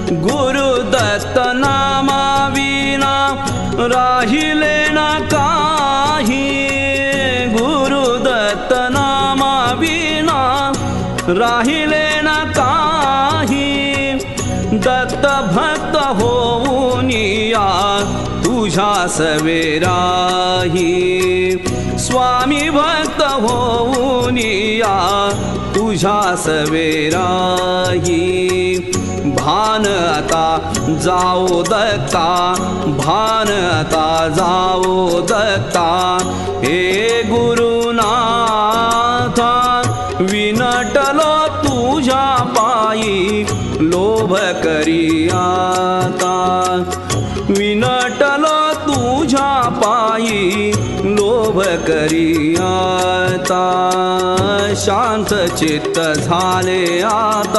गुरुदत्त नामा विना राहिले ना काही, गुरुदत्त नामा विना राहिले ना काही। दत्त भक्त होऊन या तुझ्या सवेराही, स्वामी भक्त होऊन या तुझ्या सवेराही। भान आता जाओ दत्ता, भान आता जाओ दत्ता, हे गुरुनाथा विनटलो तुझ्या पायी लोभ करी आता, विनटलो तुझ्या पायी लोभ करी आता। शांत चित्त झाले आता